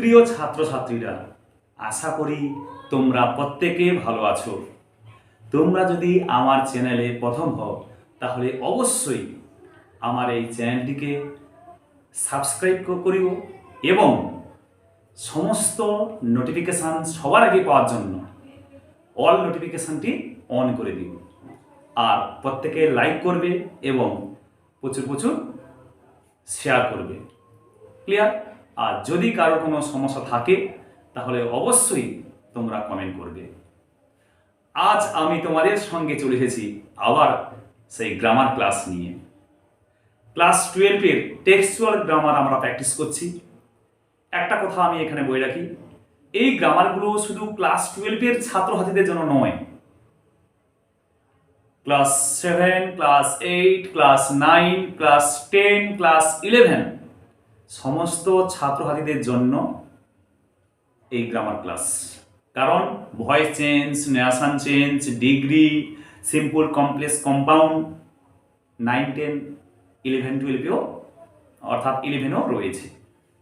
প্রিয় ছাত্রছাত্রীরা, আশা করি তোমরা প্রত্যেকে ভালো আছো। তোমরা যদি আমার চ্যানেলে প্রথম হও তাহলে অবশ্যই আমার এই চ্যানেলটিকে সাবস্ক্রাইব করিও এবং সমস্ত নোটিফিকেশান সবার আগে পাওয়ার জন্য অল নোটিফিকেশানটি অন করে দিও। আর প্রত্যেকে লাইক করবে এবং প্রচুর প্রচুর শেয়ার করবে। ক্লিয়ার? আর যদি কারো কোনো সমস্যা থাকে তাহলে অবশ্যই তোমরা কমেন্ট করবে। আজ আমি তোমাদের সঙ্গে চলে এসেছি আবার সেই গ্রামার ক্লাস নিয়ে। ক্লাস 12-এর টেক্সচুয়াল গ্রামার আমরা প্র্যাকটিস করছি। একটা কথা আমি এখানে বলে রাখি, এই গ্রামারগুলো শুধু ক্লাস 12-এর ছাত্রছাত্রীদের জন্য নয়, class 7, class 8, class 9, class 10, class 11 সমস্ত ছাত্রছাত্রীদের জন্য এই গ্রামার ক্লাস। কারণ voice change, nation change, degree, simple, complex, compound 9, 10, 11, 12-এও অর্থাৎ 11-ও রয়েছে।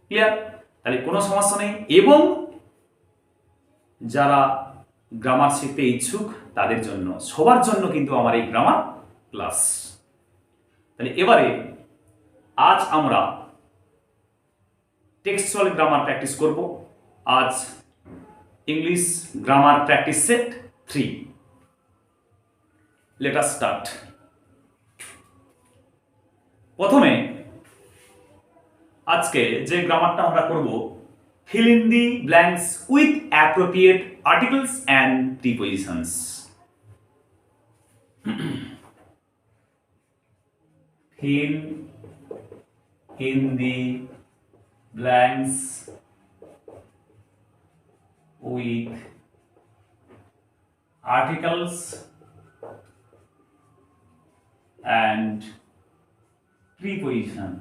ক্লিয়ার? তাহলে কোনো সমস্যা নেই। এবং যারা গ্রামার শিখতে ইচ্ছুক তাদের জন্য, সবার জন্য কিন্তু আমার এই গ্রামার ক্লাস। তাহলে এবারে আজ আমরা টেক্সচুয়াল গ্রামার প্র্যাকটিস করব। আজ English grammar practice set 3। Let us start. প্রথমে আজকে যে গ্রামারটা আমরা করব, fill in the blanks with appropriate articles and prepositions. Fill in the blanks with articles and preposition.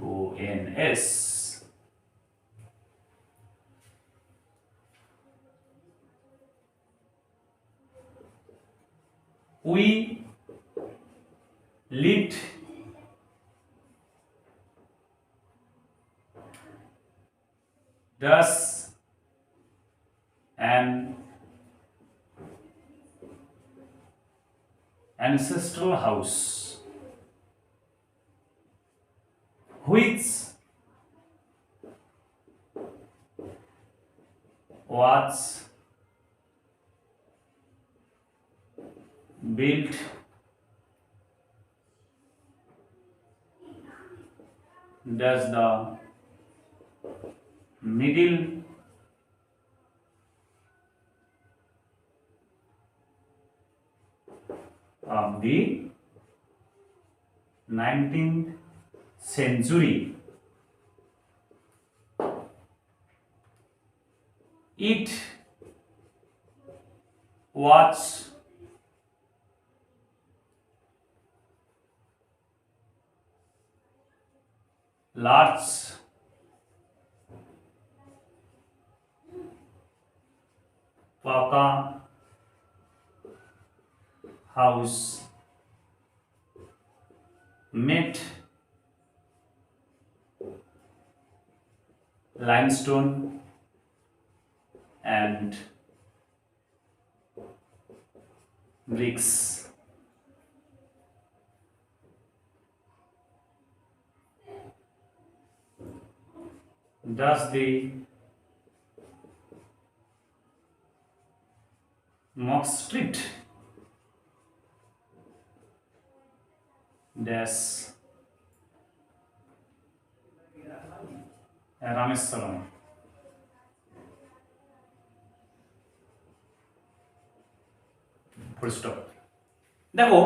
prepositions. We lived thus an ancestral house which was built does the middle of the 19th century. It was large Paka house made limestone and bricks. Does the mock street dash Rameswaram. Full stop. দেখো,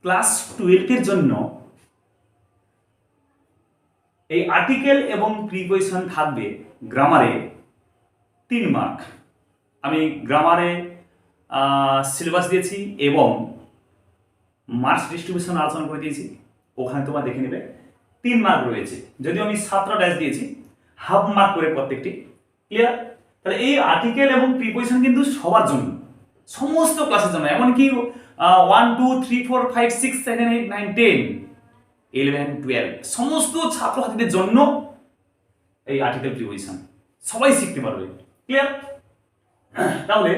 class 12-এর জন্য এই article এবং preposition থাকবে গ্রামারে 3 mark. আমি গ্রামারে syllabus দিয়েছি এবং marks distribution আলোচনা করে দিয়েছি, ওখানে তোমরা দেখে নেবে। 3 মার্ক রয়েছে, যদিও আমি 7টা ড্যাশ দিয়েছি, হাফ মার্ক করে প্রত্যেকটি। ক্লিয়ার? তাহলে এই আর্টিকেল এবং প্রিপজিশন কিন্তু সবার জন্য, সমস্ত ক্লাসের জন্য, এমনকি 1, 2, 3, 4, 5, 6, 7, 8, 9, 10 11, 12 সমস্ত ছাত্রছাত্রীদের জন্য এই আর্টিকেল প্রিপোজিশন সবাই শিখতে পারবে। ক্লিয়ার? তাহলে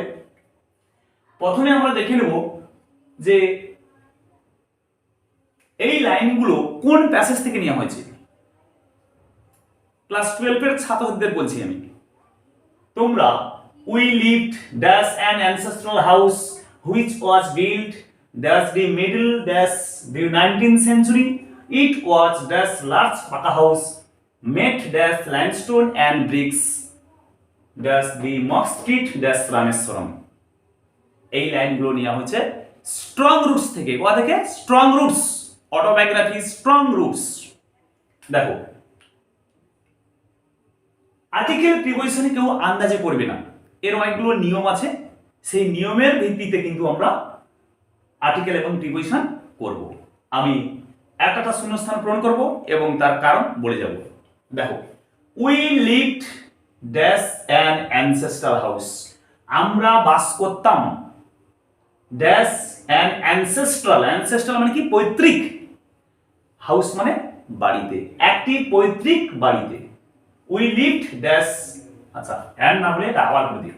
প্রথমে আমরা দেখে নেব যে এই লাইনগুলো কোন প্যাসেজ থেকে নেওয়া হয়েছে। ক্লাস 12 এর ছাত্রছাত্রীদের বলছি আমি, তোমরা we lived dash an ancestral house which was built dash the middle dash the 19th century. It was dash large পাকা house made dash limestone and bricks dash the Mock Street dash Rameswaram. এই লাইনগুলো নেওয়া হয়েছে strong roots থেকে। কোথা থেকে? Strong roots, autobiography strong roots. দেখো, article প্রিপোজিশনে কেউ আন্দাজে করবে না, এর অনেকগুলো নিয়ম আছে, সেই নিয়মের ভিত্তিতে কিন্তু আমরা আর্টিকেল এবং প্রিপোজিশন করব। আমি একটা শূন্যস্থান পূরণ করব এবং তার কারণ বলে যাব। দেখো, we lived dash an ancestral house, আমরা বাস করতাম ড্যাশ অ্যান অ্যানসেস্ট্রাল, অ্যানসেস্ট্রাল মানে কি? পৈতৃক, হাউস মানে বাড়িতে, একটি পৈতৃক বাড়িতে। উই লিভড ড্যাশ, আচ্ছা অ্যান্ড না বলে এটা আবার করে দিই,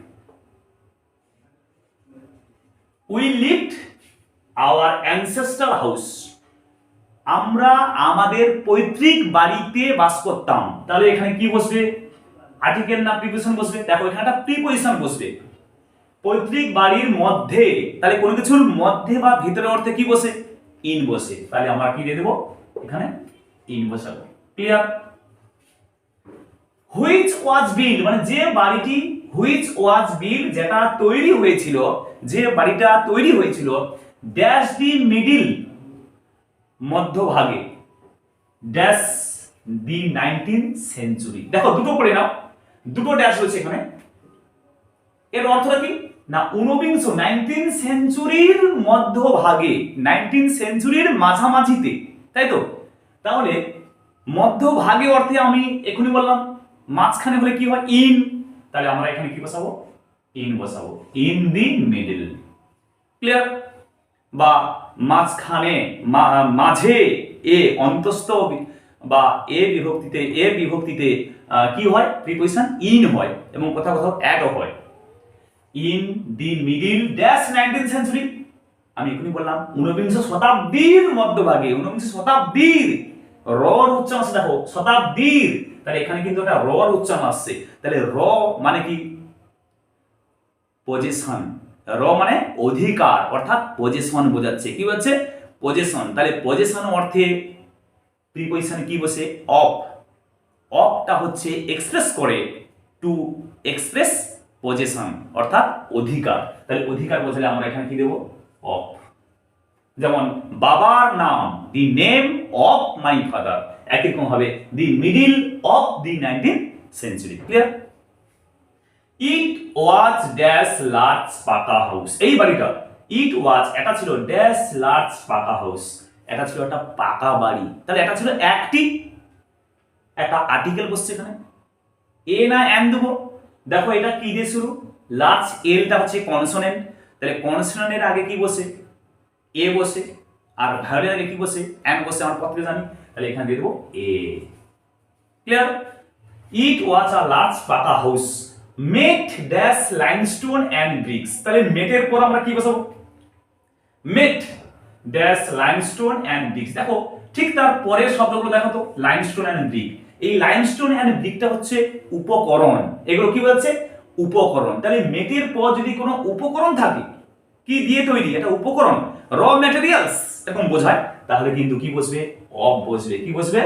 we lived our ancestral house, আমরা আমাদের পৈতৃক বাড়িতে বাস করতাম। তাহলে এখানে কি বসবে? আর্টিকেল না প্রিপোজিশন বসবে? দেখো এখানে একটা প্রিপোজিশন বসবে, পৈতৃক বাড়ির মধ্যে, তাহলে কোনো কিছুর মধ্যে বা ভিতরে অর্থে কি বসে? ইন বসে। তাহলে আমরা কি দিয়ে দেবো এখানে? ইন বসাবো। ক্লিয়ার? হুইচ ওয়াজ বিল্ড মানে যে বাড়িটি, হুইচ ওয়াজ বিল্ড যেটা তৈরি হয়েছিল, যে বাড়িটা তৈরি হয়েছিল ড্যাশ দি মিডিল মধ্যভাগে ড্যাশ দি 19th century। দেখো দুটো পড়ে নাও, দুটো ড্যাশ রয়েছে এখানে, এর অর্থটা কি? না 19th সেঞ্চুরির মধ্যভাগে, 19th সেঞ্চুরির মাঝামাঝিতে, তাই তো? তাহলে মধ্যভাগে অর্থে আমি এখনই বললাম, মাঝখানে হলে কি হয়? ইন। তাহলে আমরা এখানে কি বসাবো? ইন বসাবো, ইন দি মিডল। ক্লিয়ার? বা মাঝখানে, মাঝে, এ অন্তস্থ বা এ বিভক্তিতে কি হয়? প্রিপোজিশন ইন হয় এবং কোথাও কোথাও অ্যাডও হয়। In the middle dash 19th century, আমি এখনই বললাম 19শ শতাব্দীর মধ্যভাগে, 19শ শতাব্দীর, রর উচ্চারণ আছে দেখো, শতাব্দীর, তাহলে এখানে কিন্তু একটা রর উচ্চারণ আসছে। তাহলে র মানে কি? পজিশন, র মানে অধিকার, অর্থাৎ পজিশন বোঝাচ্ছে। কি বলছে? পজিশন। তাহলে পজিশন অর্থে প্রিপজিশন কি বসে? অফ। অফটা হচ্ছে এক্সপ্রেস করে, টু এক্সপ্রেস পজিশন অর্থাৎ অধিকার। তাহলে অধিকার বোঝালে আমরা এখানে কি দেব? অফ। যেমন বাবার নাম, the name of my father, একই রকম হবে the middle of the 19th century। Clear? It was dash large pucca house, এই বাড়িটা ইট ওয়াজ, এটা ছিল ড্যাশ লার্জ পাকা হাউস, এটা ছিল একটা পাকা বাড়ি। তাহলে এটা ছিল একটি, একটা আর্টিকেল বসছে এখানে, এ না এন দেবো। দেখো এটা কি দিয়ে শুরু? লার্জ, এলটা হচ্ছে কনসোনেন্ট, তাহলে কনসোনেন্টের আগে কি বসে? এ বসে, আর ভায়োলের আগে কি বসে? এন বসে, আমরা পত্রে জানি। তাহলে এখানে দিয়ে দেবো a. Clear? It was a large pucca house made dash limestone and bricks, তাহলে মেটের পর আমরা কি বসাবো? Made dash limestone and bricks. দেখো ঠিক তার পরের শব্দগুলো দেখো তো, লাইমস্টোন এন্ড ব্রিক। এই লাইমস্টোন এন্ড ব্রিকটা হচ্ছে উপকরণ, এগুলো কি বলছে? উপকরণ। তাহলে মেটের পর যদি কোনো উপকরণ থাকে, কি দিয়ে তৈরি? এটা উপকরণ, র ম্যাটেরিয়ালস এরকম বোঝায়, তাহলে কিন্তু কি বসবে? অফ বসবে। কি বসবে?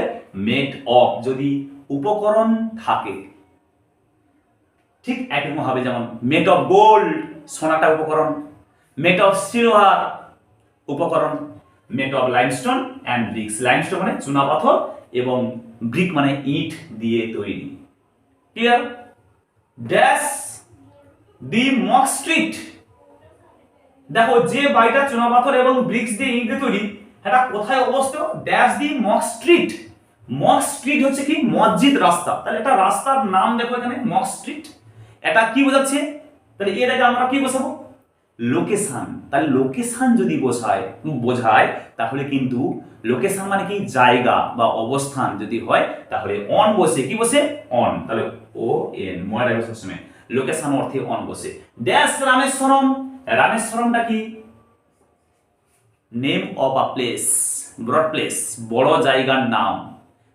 মেড অফ, যদি উপকরণ থাকে। ঠিক একরকম হবে, যেমন মেড অফ গোল্ড, সোনাটা উপকরণ, মেড অফ সিলভার উপকরণ, made of limestone and bricks, limestone মানে চুনা পাথর এবং ব্রিক মানে ইট দিয়ে তৈরি। Clear? Dash the mock street, দেখো যে বাড়িটা চুনা পাথর এবং ব্রিক্স দিয়ে ইট দিয়ে তৈরি, এটা কোথায় অবস্থিত? Dash the mock street. Mock street হচ্ছে কি? মসজিদ রাস্তা। তাহলে এটা রাস্তার নাম দেখো এখানে মক স্ট্রিট, এটা কি বোঝাচ্ছে? তাহলে এর আগে আমরা কি বসাবো? লোকেশন, তাহলে লোকেশন যদি বোঝায় তাহলে কিন্তু লোকেশন মানে কি জায়গা বা অবস্থান যদি হয় তাহলে অন বসে, কি বসে অন, তাহলে ও এন মনে রাখবে সবসময়, লোকেশন অর্থে অন বসে। ড্যাশ রামেশ্বরম, রামেশ্বরমটা কি name of a place, broad place, বড় জায়গার নাম।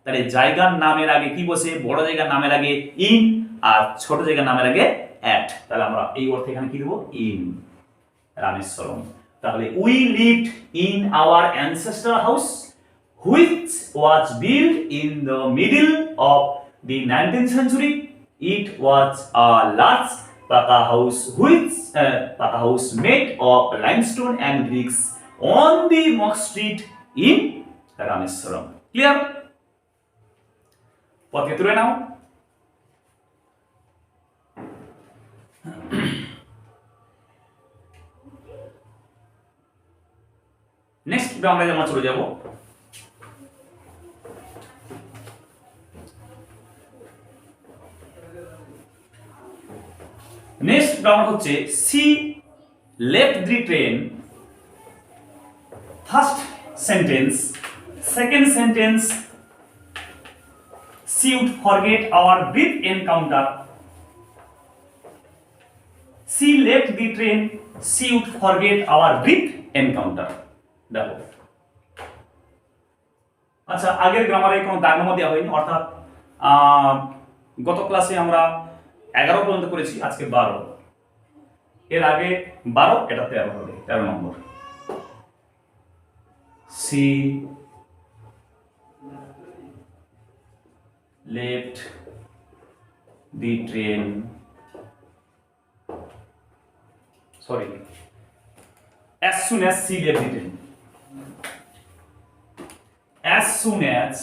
তাহলে জায়গার নামের আগে কি বসে, বড় জায়গার নামের আগে ইন, আর ছোট জায়গার নামের আগে অ্যাট। তাহলে আমরা এই অর্থে এখানে কি দেবো, ইন রামেশ্বরম। তাহলে we lived in our ancestor house which was built in the middle of the 19th century. It was a large paka house made of limestone and bricks on the Mock Street in Rameswaram. Clear? পথে তুলে নাও। Next আমরা যেমন চলে যাব, next grammar হচ্ছে she left the train. First sentence, second sentence she would forget our brief encounter. She left the train, she would forget our brief encounter. দেখো আচ্ছা, আগের গ্রামারে কোনো দাগ নামা দেওয়া হয়নি, অর্থাৎ গত ক্লাসে আমরা 11 পর্যন্ত করেছি, আজকে 12, এর আগে 12, এটা 13 হবে, 13 নম্বর। She left the train, sorry, as soon as she left the train, as soon as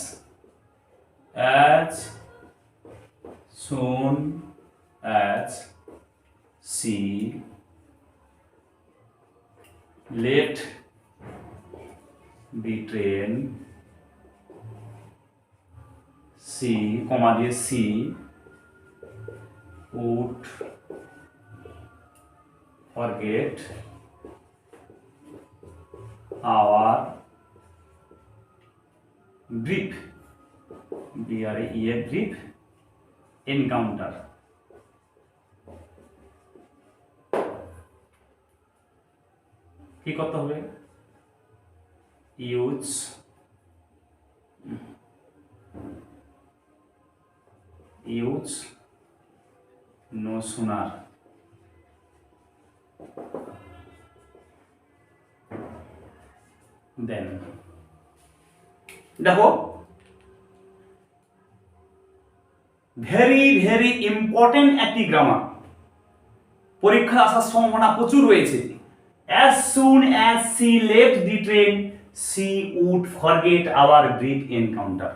she left the train, she, comma দিয়ে she would forget our brief, brief encounter. কি করতে হবে, ইউজ no sooner than, দেখো very very important একটি grammar, পরীক্ষা আসার সম্ভাবনা প্রচুর রয়েছে। as soon as she left the train she would forget our brief encounter.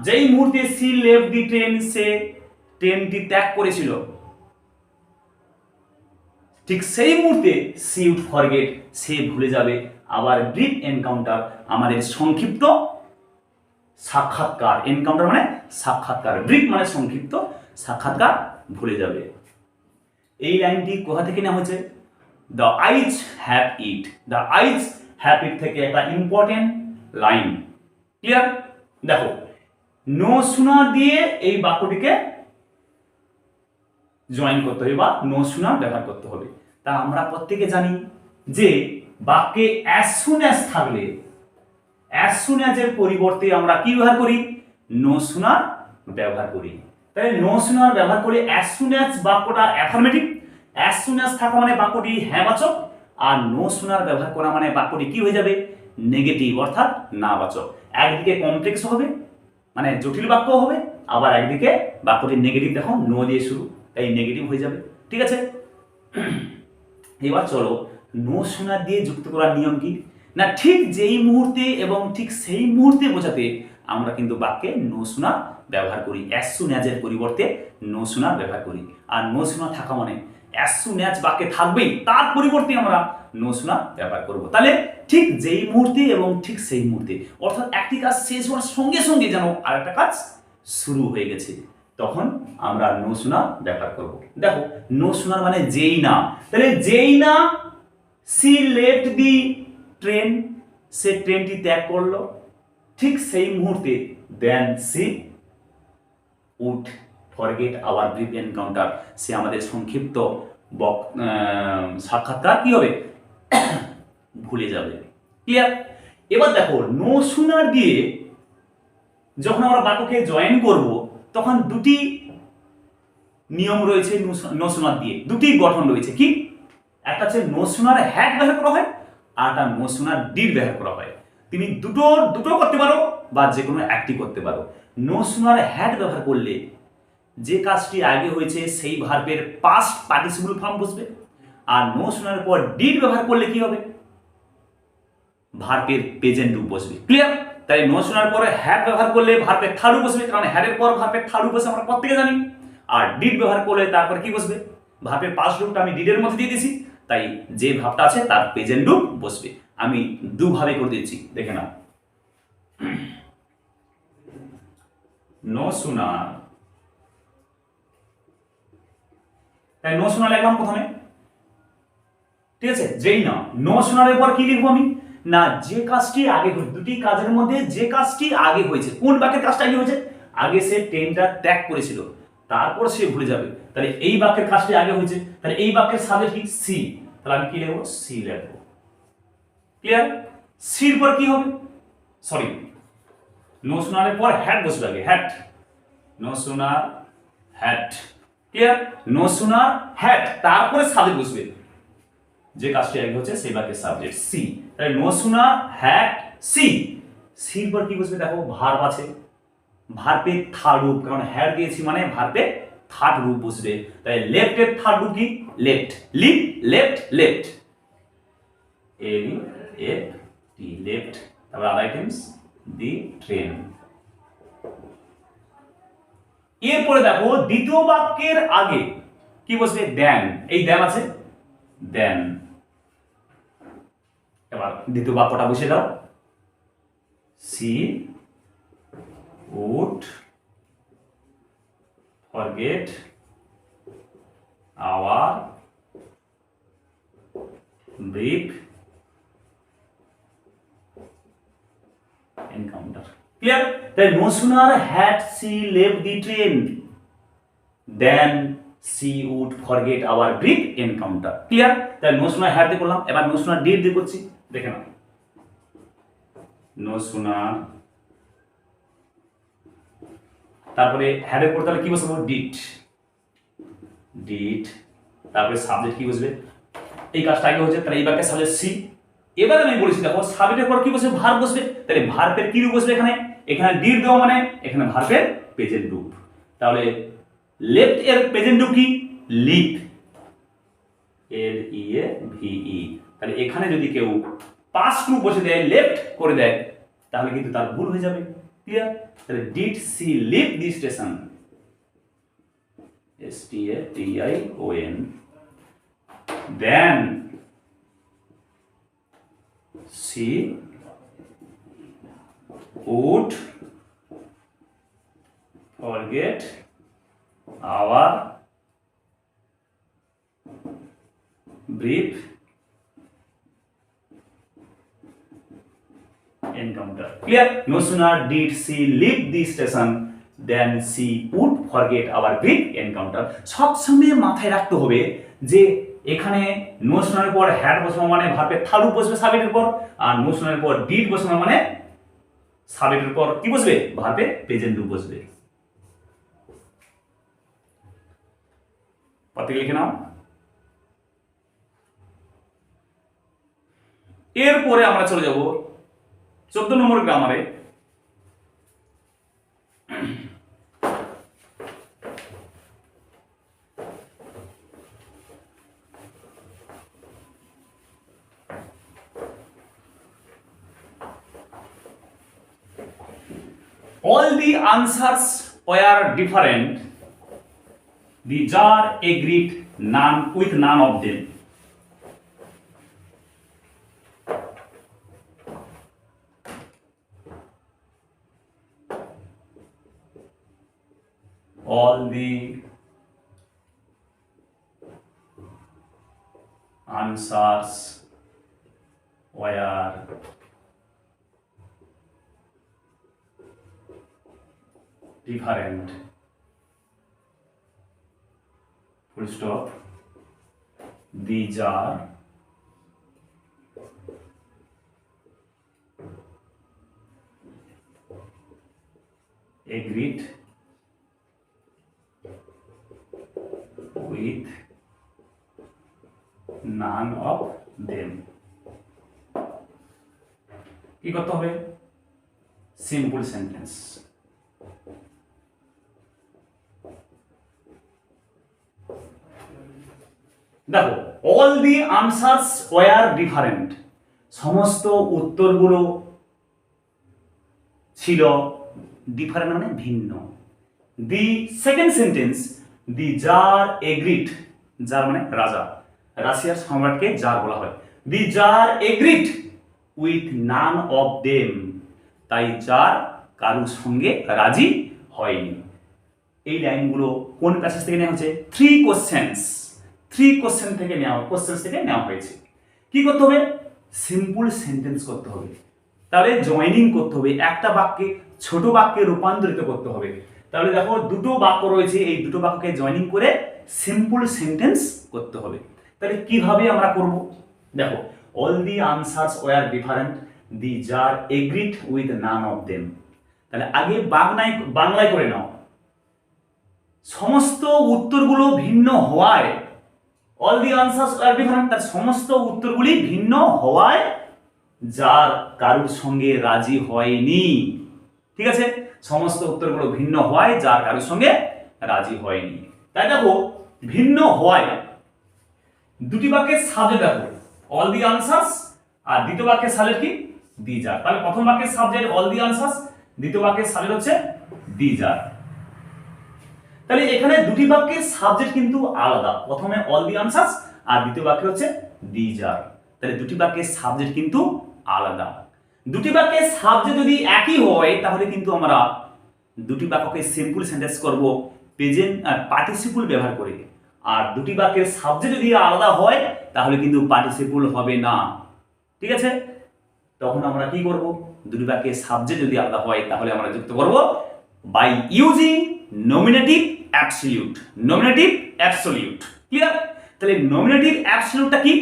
যেই মুহূর্তে সি লেফট দি ট্রেন, সে ট্রেনটি ত্যাগ করেছিল, ঠিক সেই মুহূর্তে সি উড ফরগেট, সে ভুলে যাবে আবার ব্রিফ এনকাউন্টার, আমাদের সংক্ষিপ্ত সাক্ষাৎকার। এনকাউন্টার মানে সাক্ষাৎকার, ব্রিফ মানে সংক্ষিপ্ত, সাক্ষাৎকার ভুলে যাবে। এই লাইনটি কোথা থেকে নেওয়া হয়েছে, the eyes have it, the eyes have it থেকে একটা ইম্পর্টেন্ট লাইন। ক্লিয়ার? দেখো নো সুনার দিয়ে এই বাক্যটিকে জয়েন করতে হবে বা নো সুনার ব্যবহার করতে হবে। তা আমরা প্রত্যেকে জানি যে বাক্যে অ্যাজ সুন অ্যাজ থাকলে অ্যাজ সুন অ্যাজ এর পরিবর্তে আমরা কি ব্যবহার করি, নো সুনার ব্যবহার করি। তাহলে নো সুনার ব্যবহার করে অ্যাজ সুন অ্যাজ বাক্যটা অ্যাফার্মেটিভ, অ্যাজ সুন অ্যাজ থাকা মানে বাক্যটি হ্যাঁ বাচক, আর নো সুনার ব্যবহার করা মানে বাক্যটি কি হয়ে যাবে, নেগেটিভ অর্থাৎ না বাচক। একদিকে কমপ্লেক্স হবে মানে জটিল বাক্য হবে, আবার একদিকে বাক্যটি নেগেটিভ, দেখো নো দিয়ে শুরু, তাই নেগেটিভ হয়ে যাবে। ঠিক আছে, এবার চলো নো সুনার দিয়ে যুক্ত করার নিয়ম কি না, ঠিক যেই মুহূর্তে এবং ঠিক সেই মুহূর্তে বোঝাতে আমরা কিন্তু বাক্যে নো সুনা ব্যবহার করি, অ্যাজ সুন অ্যাজ এর পরিবর্তে নো সুনা ব্যবহার করি। আর নো সুনা থাকা মানে অ্যাজ সুন অ্যাজ বাক্যে থাকবেই, তার পরিবর্তে আমরা নো সুনা ব্যবহার করব। তাহলে ঠিক যেই মুহূর্তে এবং ঠিক সেই মুহূর্তে, অর্থাৎ একটি কাজ শেষ হওয়ার সঙ্গে সঙ্গে যেন আরেকটা কাজ শুরু হয়ে গেছে। তখন আমরা নো সুনার ব্যবহার করব। দেখো নো সুনার মানে যেই না, তাহলে যেই না সি লেফট দি ট্রেন, সে ট্রেনটি ত্যাগ করলো, ঠিক সেই মুহূর্তে then she would forget our brief encounter, সে আমাদের সংক্ষিপ্ত সাক্ষাৎকার কি হবে ভুলে যাবে। ক্লিয়ার? এবার দেখো নো সুনার দিয়ে যখন আমরা বাক্যকে জয়েন করব তখন দুটি নিয়ম রয়েছে নো সুনার দিয়ে, দুটি গঠন রয়েছে। কি? একটা হচ্ছে নো সুনার হ্যাড ব্যবহার করা হয়, আর একটা নো সুনার ডিড ব্যবহার করা হয়। তুমি দুটো করতে পারো বা যে কোনো একটি করতে পারো। নো সুনার হ্যাড ব্যবহার করলে যে কাজটি আগে হয়েছে সেই ভার্বের পাস্ট পার্টিসিপল ফর্ম বসবে, আর নো সুনার পর ডিড ব্যবহার করলে কি হবে ভার্বের প্রেজেন্ট রূপ বসবে। ক্লিয়ার? তাই নো শোনার পরে হ্যাড ব্যবহার করলে ভার্বের থার্ড রূপ বসবে, কারণ হ্যাডের পর ভার্বের থার্ড রূপ বসে আমরা প্রত্যেকে জানি। আর ডিড ব্যবহার করলে তারপর কি বসবে ভার্বের পাস্ট রূপটা আমি ডিডের মধ্যে দিয়ে দিয়েছি, তাই যে ভাবটা আছে তার প্রেজেন্ট রূপ বসবে। আমি দুভাবে করে দিচ্ছি, দেখে নাও। নো শোনার, তাই নো শোনা লিখলাম প্রথমে, ঠিক আছে? যেই না নো শোনার পর কি লিখবো আমি না যে কাজটি আগে হয়েছে, দুটি কাজের মধ্যে যে কাজটি আগে হয়েছে, কোন বাক্যের কাজটা আগে হয়েছে? আগে সে ট্রেনটা ত্যাগ করেছিল, তারপর সে ভুলে যাবে, তাহলে এই বাক্যের কাজটি আগে হয়েছে, তাহলে এই বাক্যের সাবজেক্ট কি সি, তাহলে আমি কি লিখবো সি লিখবো। ক্লিয়ার? সির পর কি হবে সরি নো শোনার পর হ্যাড বসবে আগে, হ্যাড, নো শোনার হ্যাড। ক্লিয়ার? নো শোনার হ্যাড, তারপরে সাবজেক্ট বসবে, যে কাজটি আগে হচ্ছে সেই বাক্যের সাবজেক্ট সি, তাই নো সুনার হ্যাড সি। সির পর কি বসবে দেখো ভার্ব আছে, ভার্বের থার্ড রূপ, কারণ হ্যাড দিয়েছি মানে ভার্বের থার্ড রূপ বসবে, তাই লেফট এর থার্ড রূপ কি left, leave left, left L F T left, তারপর আদার আইটেমস দি ট্রেন। এরপরে দেখো দ্বিতীয় বাক্যের আগে কি বসবে দেন, এই দেন আছে দেন। এবার দ্বিতীয় বাক্যটা বসে দাও, she would forget our brief encounter. Clear? তাই no sooner had she left the train then she would forget our brief encounter. Clear? তাই নো সুনার হ্যাড দিয়ে করলাম, এবার নো সুনার ডিড দিয়ে করছি, দেখে নাও। নো সুনার, তারপরে হ্যাডের পর তাহলে কি বসবে ডিড, ডিড, তারপরে সাবজেক্ট কি বসবে, এই কাজটা আগে হচ্ছে তাহলে এই বাক্যের সাবজেক্ট সি। এবার আমি বলেছি দেখো সাবজেক্টের পর কি বসবে ভার্ব বসবে, তাহলে ভার্বের কি রূপ বসবে এখানে, এখানে ডিড দেওয়া মানে এখানে ভার্বের প্রেজেন্ট রূপ, তাহলে লেফট এর প্রেজেন্ট রূপ কি leave, L E A V E, তাহলে এখানে যদি কেউ পাস্ট রূপ বসে দেয় লেফট করে দেয় তাহলে কিন্তু তার ভুল হয়ে যাবে। ক্লিয়ার? তাহলে did she leave the station, S T A T I O N, then she would forget our brief encounter. Clear? No sooner did she leave the station than she would forget our brief encounter. সব সময় মাথায় রাখতে হবে যে এখানে no শোনার পর had বসানো মানে ভার্বের থার্ড রূপ বসবে সাবজেক্টের পর, আর নো শোনার পর ডিড বসানো মানে সাবজেক্টের পর কি বসবে ভার্বের প্রেজেন্ট রূপ বসবে। প্রত্যেকে লিখে নাও। এরপরে আমরা চলে যাব 14 নম্বর গ্রামারে। All the answers were different. The jar agreed with none of them. all the answers were different, full stop. These are agreed with none of them. কি করতে হবে? Simple sentence. দেখো, all the answers were different, সমস্ত উত্তরগুলো ছিল different মানে ভিন্ন। The second sentence, the jar agreed, czar মানে রাজা, রাশিয়ার সম্রাটকে জার বলা হয়। The jar agreed with none of them, তাই জার কারুর সঙ্গে রাজি হয়নি। এই লাইনগুলো কোন প্যাসেজ থেকে নেওয়া হচ্ছে? থ্রি কোশ্চেন থেকে নেওয়া হয়েছে। কি করতে হবে? সিম্পল সেন্টেন্স করতে হবে, তাহলে জয়েনিং করতে হবে, একটা বাক্যে ছোট বাক্যে রূপান্তরিত করতে হবে। তাহলে দেখো, দুটো বাক্য রয়েছে, এই দুটো বাক্যকে জয়েনিং করে সিম্পল সেন্টেন্স করতে হবে। তাহলে কিভাবে আমরা করব? দেখো, all the answers were different, the jar agreed with none of them. তাহলে আগে বাংলায় করে নাও। সমস্ত উত্তরগুলো ভিন্ন হওয়ায়, all the answers were different, তার সমস্ত উত্তরগুলি ভিন্ন হওয়ায় যার কারুর সঙ্গে রাজি হয়নি। ঠিক আছে, সমস্ত উত্তরগুলো ভিন্ন হওয়ায় যার কারুর সঙ্গে রাজি হয়নি। তাই দেখো, ভিন্ন হওয়ায় দুটি বাক্যের সাবজেক্ট দেখো, অল দি আনসার্স, আর দ্বিতীয় বাক্যের সাবজেক্ট কি? দি জার। তাহলে প্রথম বাক্যের সাবজেক্ট অল দি আনসার্স, দ্বিতীয় বাক্যের সাবজেক্ট হচ্ছে দি জার। তাহলে এখানে দুটি বাক্যের সাবজেক্ট কিন্তু আলাদা, প্রথমে অল দি আনসার্স আর দ্বিতীয় বাক্য হচ্ছে দি জার। তাহলে দুটি বাক্যের সাবজেক্ট কিন্তু আলাদা। দুটি বাক্যের সাবজেক্ট যদি একই হয় তাহলে কিন্তু আমরা দুটি বাক্যকে সিম্পল সেন্টেন্স করব প্রেজেন্ট আর পার্টিসিপল ব্যবহার করে। আর দুটি বাক্যের সাবজেক্ট যদি আলাদা হয় তাহলে কিন্তু পার্টিসিপল হবে না। ঠিক আছে, তখন আমরা কি করব? দুটি বাক্যের সাবজেক্ট যদি আলাদা হয় তাহলে আমরা যুক্ত করব by using nominative absolute. Nominative absolute clear? তাহলে নমিনেটিভ অ্যাবসলিউটটা কি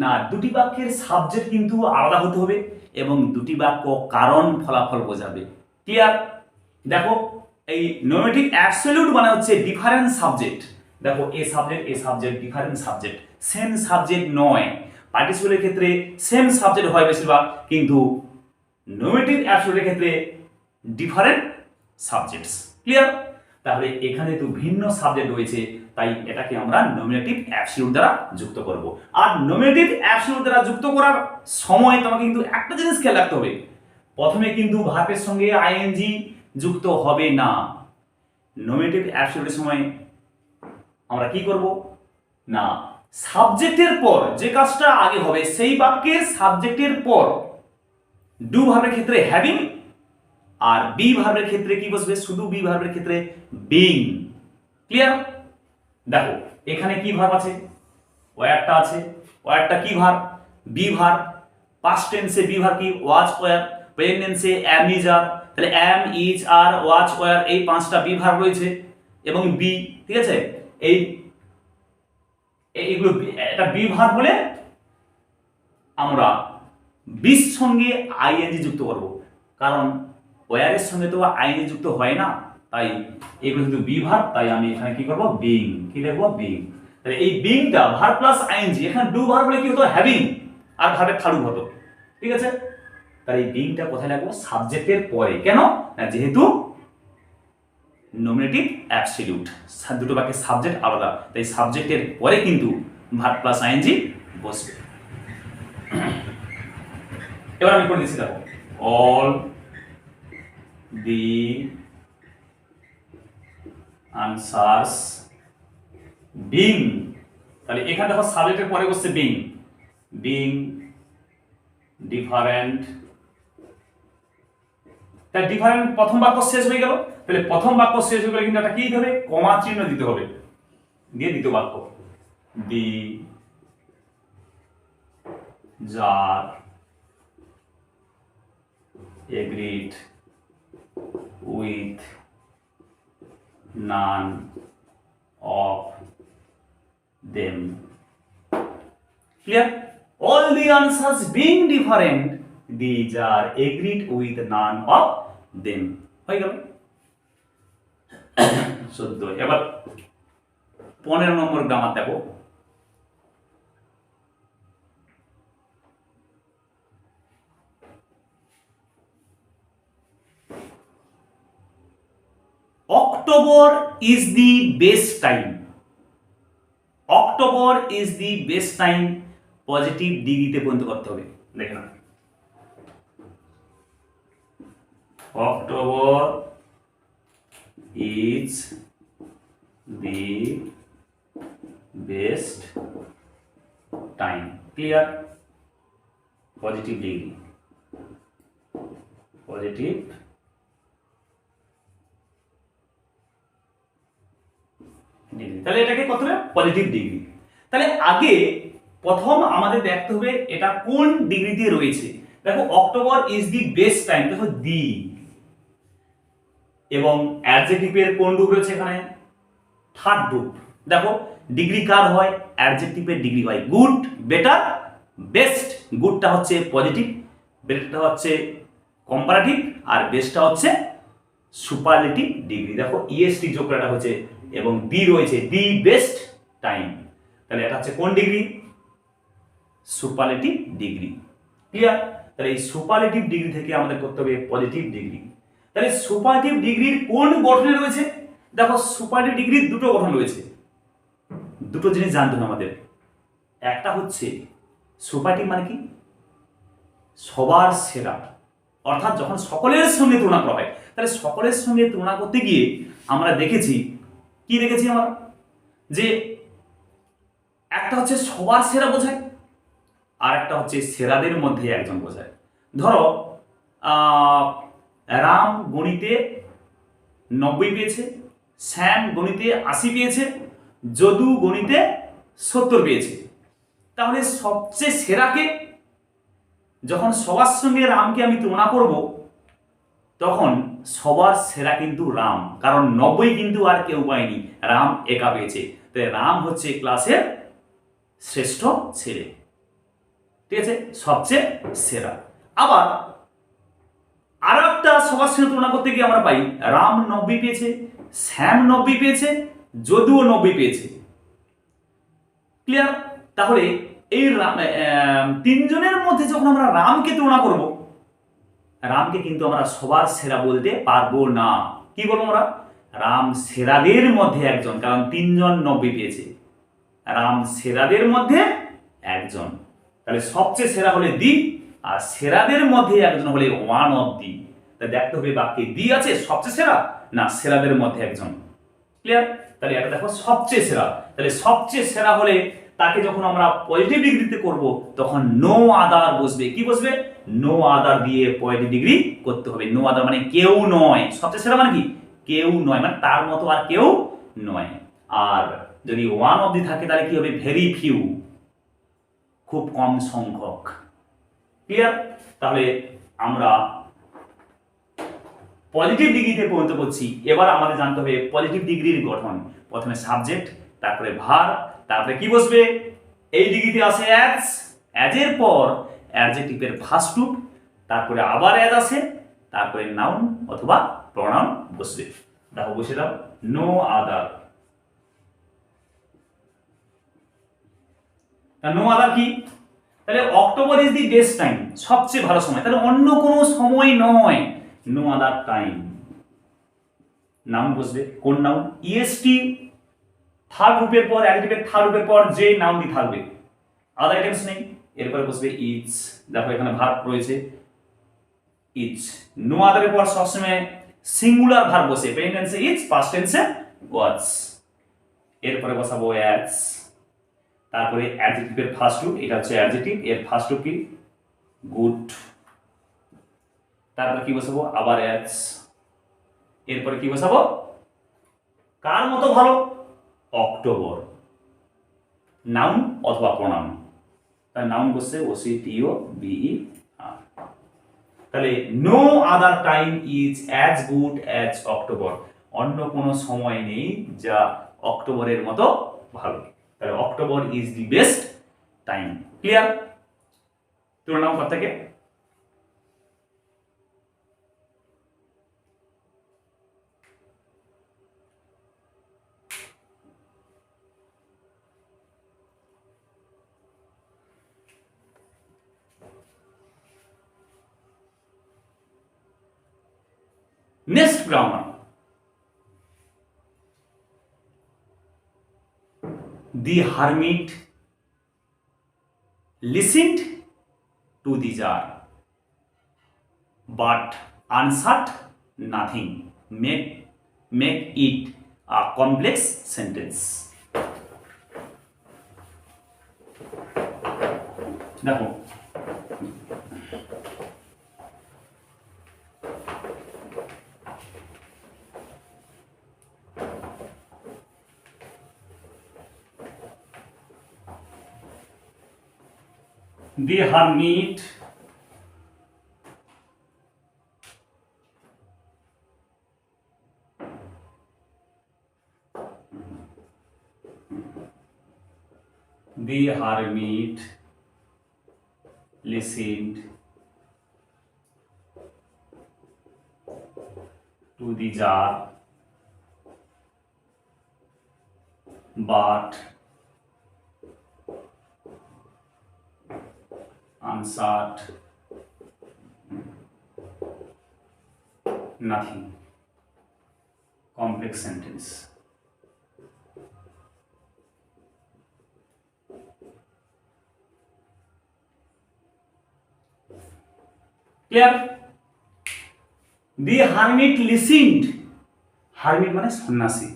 না, দুটি বাক্যের সাবজেক্ট কিন্তু আলাদা হতে হবে এবং দুটি বাক্য কারণ ফলাফল বোঝাবে। ক্লিয়ার? দেখো, এই নমিনেটিভ অ্যাবসলিউট মানে হচ্ছে ডিফারেন্ট সাবজেক্ট। দেখো, a subject different subject, same subject নয়। পার্টিসিপলের ক্ষেত্রে সেম সাবজেক্ট হয় বেশিরভাগ, কিন্তু নমিনেটিভ অ্যাবসলিউটের ক্ষেত্রে ডিফারেন্ট সাবজেক্টস। ক্লিয়ার? তাহলে এখানে তো ভিন্ন সাবজেক্ট রয়েছে, তাই এটাকে আমরা নমিনেটিভ অ্যাবসলিউট দ্বারা যুক্ত করব। আর নমিনেটিভ অ্যাবসলিউট দ্বারা যুক্ত করার সময় তোমাকে কিন্তু একটা জিনিস খেয়াল রাখতে হবে, প্রথমে কিন্তু ভার্বের সঙ্গে আইএনজি যুক্ত হবে না। নমিনেটিভ অ্যাবসলিউটের সময় আমরা কি করব না, সাবজেক্টের পর যে কাজটা আগে হবে সেই বাক্যের সাবজেক্টের পর ডু ভার্বের ক্ষেত্রে হ্যাভিং, আর বি ভার্বের ক্ষেত্রে কি বসবে? শুধু বি ভার্বের ক্ষেত্রে বিং। ক্লিয়ার? দেখো, এখানে কি ভার্ব আছে? ওয়্যারটা আছে। ওয়্যারটা কি ভার্ব? Be verb. পাস্ট টেন্সে বি ভার্ব কি? Was wire. প্রেজেন্ট টেন্সে অ্যাম ইজ আর। তাহলে am is R was wire এই পাঁচটা বি ভার্ব রয়েছে এবং বি। ঠিক আছে, এইগুলো এটা বি ভার্ব বলে আমরা বির সঙ্গে আইএনজি যুক্ত করব, কারণ ওয়্যারের সঙ্গে তো আইএনজি যুক্ত হয় না, তাই এগুলো কিন্তু বি ভার্ব। তাই আমি এখানে কি করব? বিং। কি লিখব? বিং। তাহলে এই বিংটা ভার্ব প্লাস আইএনজি, এখানে ডু ভার্ব বলে কি হতো? হ্যাভিং, আর ভার্বের থার্ড হতো। ঠিক আছে, তাহলে এই বিংটা কোথায় লাগবো? সাবজেক্টের পরে। কেন না, যেহেতু নমিনেটিভ অ্যাবসলিউট, দুটো বাক্যের সাবজেক্ট আলাদা, তাই সাবজেক্টের পরে কিন্তু ভার্ব প্লাস আইএনজি বসবে। এবার আমি করে দিচ্ছি, দেখো, অল দি আনসার্স বিং। তাহলে এখানে দেখো সাবজেক্টের পরে বসছে বিং। বিং ডিফারেন্ট, তাই ডিফারেন্ট প্রথম বাক্য শেষ হয়ে গেল। তাহলে প্রথম বাক্য শেষ হয়ে গেলে কিন্তু একটা কি দিতে হবে, কমা চিহ্ন দিতে হবে, দিয়ে দ্বিতীয় বাক্য দি যার agreed with none of them. Clear? All the answers being different, these are agreed with none of them. হয়ে গেল 14। এবার 15 নম্বর গ্রামার দেখো। October is the best time. October is the best time positive ডিগ্রিতে পরিণত করতে হবে। দেখে না, October is the best time. Clear? Positive degree, positive degree. তাহলে এটাকে কত হবে, পজিটিভ ডিগ্রি। তাহলে আগে প্রথম আমাদের দেখতে হবে এটা কোন ডিগ্রিতে রয়েছে। দেখো October is the best time, দেখো দি এবং অ্যাডজেক্টিভের কোন রূপ রয়েছে এখানে, থার্ড রূপ। দেখো ডিগ্রি কার হয়, অ্যাডজেক্টিভের ডিগ্রি হয় গুড, বেটার, বেস্ট। গুডটা হচ্ছে পজিটিভ, বেটারটা হচ্ছে কম্পারেটিভ, আর বেস্টটা হচ্ছে সুপারলেটিভ ডিগ্রি। দেখো ইএসটি যোগ করাটা হচ্ছে এবং বি রয়েছে দি বেস্ট টাইম। তাহলে এটা হচ্ছে কোন ডিগ্রি, সুপারলেটিভ ডিগ্রি। ক্লিয়ার? তাহলে এই সুপারলেটিভ ডিগ্রি থেকে আমাদের করতে হবে পজিটিভ ডিগ্রি। তাহলে সুপারলেটিভ ডিগ্রির কোন গঠনে রয়েছে, দেখো সুপারলেটিভ ডিগ্রির দুটো গঠন রয়েছে, দুটো জিনিস জানতে হবে আমাদের। একটা হচ্ছে সুপারলেটিভ মানে কি, সবার সেরা, অর্থাৎ যখন সকলের সঙ্গে তুলনা করা হয়। তাহলে সকলের সঙ্গে তুলনা করতে গিয়ে আমরা দেখেছি, কি দেখেছি আমরা, যে একটা হচ্ছে সবার সেরা বোঝায়, আর একটা হচ্ছে সেরাদের মধ্যে একজন বোঝায়। ধরো রাম গণিতে 90 পেয়েছে, শ্যাম গণিতে 80 পেয়েছে, যদু গণিতে 70 পেয়েছে। তাহলে সবচেয়ে সেরাকে, যখন সবার সঙ্গে রামকে আমি তুলনা করব, তখন সবার সেরা কিন্তু রাম, কারণ 90 কিন্তু আর কেউ পায়নি, রাম একা পেয়েছে। তাই রাম হচ্ছে ক্লাসের শ্রেষ্ঠ ছেলে, ঠিক আছে, সবচেয়ে সেরা। আবার আর একটা সবার সঙ্গে তুলনা করতে গিয়ে আমরা পাই রাম 90 পেয়েছে, শ্যাম 90 পেয়েছে, যদুও 90 পেয়েছে। ক্লিয়ার? তাহলে এই তিনজনের মধ্যে যখন আমরা রামকে তুলনা করব, রামকে কিন্তু আমরা সবার সেরা বলতে পারবো না। কি বলবো আমরা, রাম সেরাদের মধ্যে একজন, কারণ 3 জন 90 পেয়েছে, রাম সেরাদের মধ্যে একজন। তাহলে সবচেয়ে সেরা হলে দি, আর সেরাদের মধ্যে একজন হলে ওয়ান অফ দি। তাই দেখতে হবে বাক্যে দি আছে সবচেয়ে সেরা না সেরাদের মধ্যে একজন। ক্লিয়ার? তাহলে এটা দেখো সবচেয়ে সেরা। তাহলে সবচেয়ে সেরা হলে তাকে যখন আমরা পজিটিভ ডিগ্রিতে করব, তখন নো আদার বসবে। কি বসবে? নো আদার দিয়ে পজিটিভ ডিগ্রি করতে হবে। নো আদার মানে কেউ নয়। সবচেয়ে সেরা মানে কি, কেউ নয়, মানে তার মতো আর কেউ নয়। আর যদি ওয়ান অফ দি থাকে তাহলে কি হবে, ভেরি ফিউ, খুব কম সংখ্যক। ক্লিয়ার? তাহলে আমরা পজিটিভ ডিগ্রিতে পরিণত করছি। এবার আমাদের জানতে হবে পজিটিভ ডিগ্রির গঠন। প্রথমে সাবজেক্ট, তারপরে ভার্ব, তারপরে কি বসবে, এই ডিগ্রিতে আসে অ্যাজ, অ্যাজের পর অ্যাডজেক্টিভের ফার্স্ট রূপ, তারপরে আবার অ্যাজ আসে, তারপরে নাউন অথবা প্রনাউন বসবে। দেখো বসে দাও, নো আদার। নো আদার কি, তাহলে October is the best time, সবচেয়ে ভালো সময়, তাহলে অন্য কোনো সময় নয়, নো আদার টাইম। নাউন বসবে, কোন নাউন, ইএসটি থার্ড রূপের পর, অ্যাডজেক্টিভের থার্ড রূপের পর যে নাউনটি থাকবে, আদার আইটেমস নেই, এরপরে বসবে ইজ। দেখো এখানে ভার্ব রয়েছে ইজ। নো আদারের পর সবসময় সিঙ্গুলার ভার্ব বসে, প্রেজেন্ট টেন্সে ইজ, পাস্ট টেন্সে ওয়াজ। এরপরে বসাবো অ্যাজ, তারপরে অ্যাডজেক্টিভের ফার্স্ট রূপ, এটা হচ্ছে অ্যাডজেক্টিভ, এর ফার্স্ট রূপ কি, গুড। তারপরে কি বসাবো, আবার অ্যাজ, এরপরে কি বসাবো? কার মতো ভালো? অক্টোবর। নাউন অথবা প্রোনাউন। তার নাউন বসছে OCTOBER। তাহলে no other time is as good as October. অন্য কোনো সময় নেই যা অক্টোবরের মতো ভালো। তাহলে October is the best time. Clear? তুলে নাও কথা থেকে। Next grammar. The hermit listened to the jar, but answered nothing. Make it a complex sentence. দেখো, the hermit listened to the jar, but answered nothing. Complex sentence. Clear? The hermit listened. Hermit মানে সন্ন্যাসী।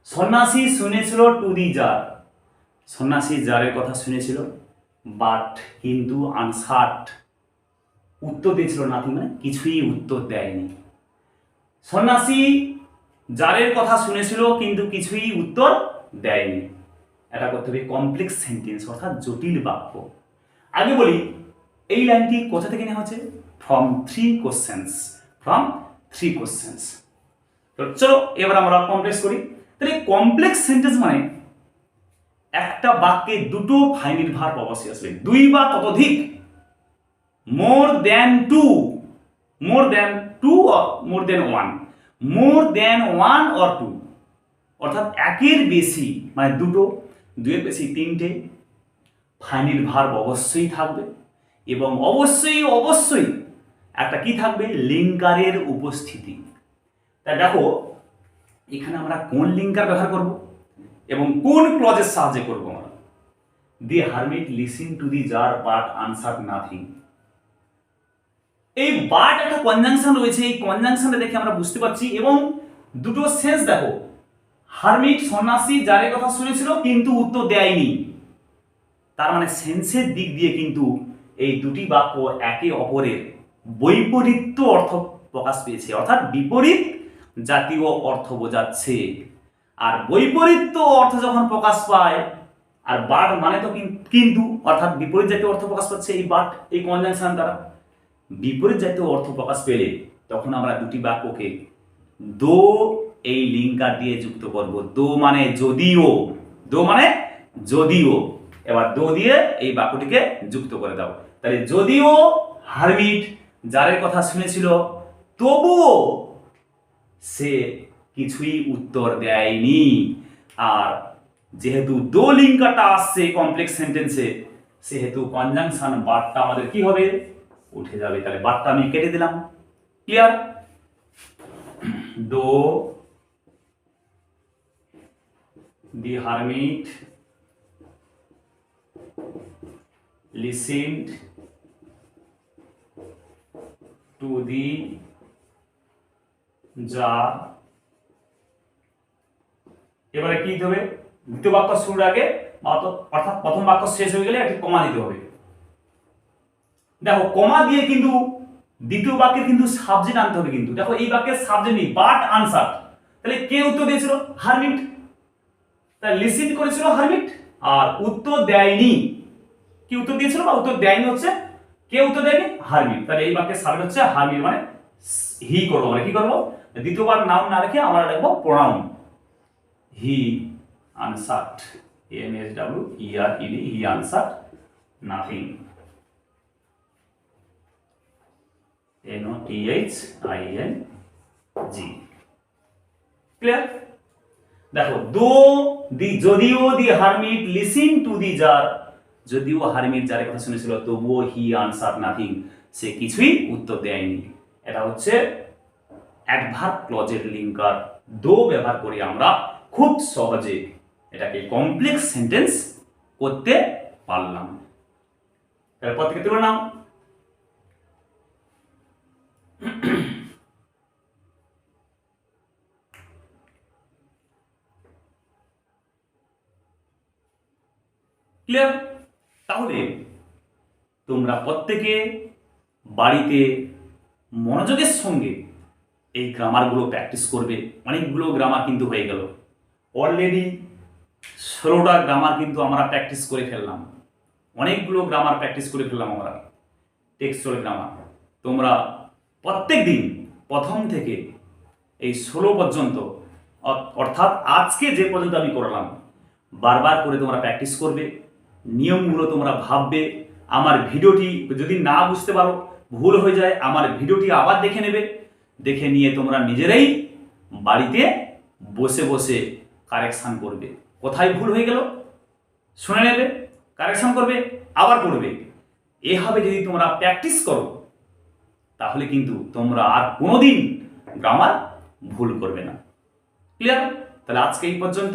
সন্ন্যাসী শুনেছিল two the jar. সন্ন্যাসী জারের কথা শুনেছিল, but কিন্তু আনসার্ট উত্তর দিয়েছিল নাথিং, মানে কিছুই উত্তর দেয়নি। সন্ন্যাসী জারের কথা শুনেছিল কিন্তু কিছুই উত্তর দেয়নি। এটা করতে হবে কমপ্লেক্স সেন্টেন্স, অর্থাৎ জটিল বাক্য। আগে বলি এই লাইনটি কোথা থেকে নেওয়া হচ্ছে? From three questions. তো চলো এবার আমরা কমপ্লেক্স করি। তাহলে কমপ্লেক্স সেন্টেন্স মানে একটা বাক্যে দুটো ফাইনাল ভার্ব অবশ্যই আসবে, দুই বা ততোধিক। মোর দেন টু অর টু, অর্থাৎ একের বেশি মানে দুটো, দুইয়ের বেশি তিনটে ফাইনাল ভার্ব অবশ্যই থাকবে, এবং অবশ্যই একটা কি থাকবে? লিঙ্কারের উপস্থিতি। তাই দেখো এখানে আমরা কোন লিঙ্কার ব্যবহার করব এবং কোন ক্লজের সাহায্যে করব আমরা? The hermit listen to the czar but answer nothing. এই বাট একটা কনজাংশন রয়েছে, এই কনজাংশনটা দেখে আমরা বুঝতে পারছি, এবং দুটো সেন্স দেখো। হারমিট সন্ন্যাসী জারের কথা শুনেছিল কিন্তু উত্তর দেয়নি, তার মানে সেন্সের দিক দিয়ে কিন্তু এই দুটি বাক্য একে অপরের বৈপরীত্য অর্থ প্রকাশ পেয়েছে, অর্থাৎ বিপরীত জাতীয় অর্থ বোঝাচ্ছে। আর বৈপরীত্য অর্থ যখন প্রকাশ পায়, আর বাট মানে তো কিন্তু, অর্থাৎ বিপরীত জাতীয় অর্থ প্রকাশ পাচ্ছে এই বাট, এই কনজাংশন দ্বারা। বিপরীত জাতীয় অর্থ প্রকাশ পেলে তখন আমরা দুটি বাক্যকে দো এই লিঙ্কার দিয়ে যুক্ত করব। দো মানে যদিও, এবার দো দিয়ে এই বাক্যটিকে যুক্ত করে দাও। তাহলে যদিও হারমিট জারের কথা শুনেছিল, তবুও সে কিছুই উত্তর দেয়নি। আর যেহেতু দো লিঙ্কারটা আসছে কমপ্লেক্স সেন্টেন্সে, সেহেতু কনজাংশন বাটটা আমাদের কি হবে? উঠে যাবে। তাহলে বাটটা আমি কেটে দিলাম। ক্লিয়ার? দো the hermit listened to the jar। এবারে কি দিতে হবে? দ্বিতীয় বাক্য শুরুর আগে অর্থাৎ প্রথম বাক্য শেষ হয়ে গেলে একটি কমা দিতে হবে। দেখো কমা দিয়ে কিন্তু দ্বিতীয় বাক্যে কিন্তু সাবজেক্ট আনতে হবে। কিন্তু দেখো এই বাক্যের সাবজেক্ট নেই, বাট আনসার, তাহলে কে উত্তর দিয়েছিল? হারমিট। তাই লিসেন করেছিল হারমিট, আর উত্তর দেয়নি, কি উত্তর দিয়েছিল বা উত্তর দেয়নি হচ্ছে কে উত্তর দেয়নি? হারমিট। তাহলে এই বাক্যের সাবজেক্ট হচ্ছে হারমিট, মানে হি করবো, মানে কি করবো? দ্বিতীয়বার নাউন না রেখে আমরা লিখবো pronoun. He answered, ANSWERED, he answered nothing, NOTHING। Clear? দেখো যদিও the hermit listen to the czar, যদিও হারমিট যার কথা শুনেছিল তবুও হি আনসার নাথিং, সে কিছুই উত্তর দেয়নি। এটা হচ্ছে অ্যাডভার্ব ক্লজের লিঙ্কার দো ব্যবহার করে আমরা খুব সহজে এটাকে কমপ্লেক্স সেন্টেন্স করতে পারলাম। এরপর থেকে তুলে নাও। ক্লিয়ার? তাহলে তোমরা প্রত্যেকে বাড়িতে মনোযোগের সঙ্গে এই গ্রামারগুলো প্র্যাকটিস করবে। অনেকগুলো গ্রামার কিন্তু হয়ে গেল, অলরেডি 16টা গ্রামার কিন্তু আমরা প্র্যাকটিস করে ফেললাম, অনেকগুলো গ্রামার প্র্যাকটিস করে ফেললাম আমরা, টেক্সচুয়াল গ্রামার। তোমরা প্রত্যেক দিন প্রথম থেকে এই 16 পর্যন্ত, অর্থাৎ আজকে যে পর্যন্ত আমি করলাম, বারবার করে তোমরা প্র্যাকটিস করবে, নিয়মগুলো তোমরা ভাববে। আমার ভিডিওটি যদি না বুঝতে পারো, ভুল হয়ে যায়, আমার ভিডিওটি আবার দেখে নেবে, দেখে নিয়ে তোমরা নিজেরাই বাড়িতে বসে বসে কারেকশান করবে। কোথায় ভুল হয়ে গেল শুনে নেবে, কারেকশান করবে, আবার করবে। এভাবে যদি তোমরা প্র্যাকটিস করো তাহলে কিন্তু তোমরা আর কোনোদিন গ্রামার ভুল করবে না। ক্লিয়ার? তাহলে আজকে এই পর্যন্ত।